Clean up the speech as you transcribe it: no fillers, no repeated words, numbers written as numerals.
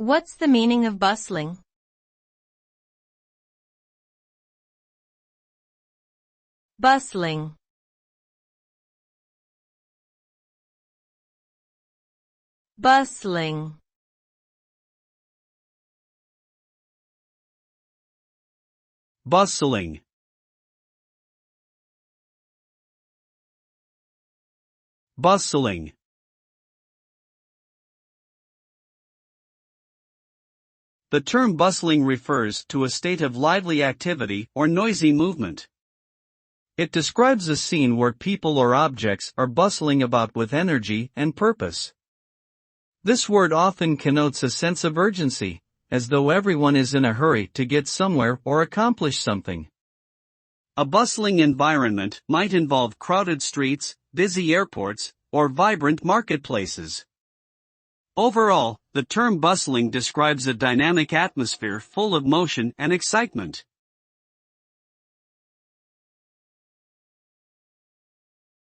What's the meaning of bustling? Bustling. Bustling. Bustling. Bustling. The term bustling refers to a state of lively activity or noisy movement. It describes a scene where people or objects are bustling about with energy and purpose. This word often connotes a sense of urgency, as though everyone is in a hurry to get somewhere or accomplish something. A bustling environment might involve crowded streets, busy airports, or vibrant marketplaces. Overall, the term bustling describes a dynamic atmosphere full of motion and excitement.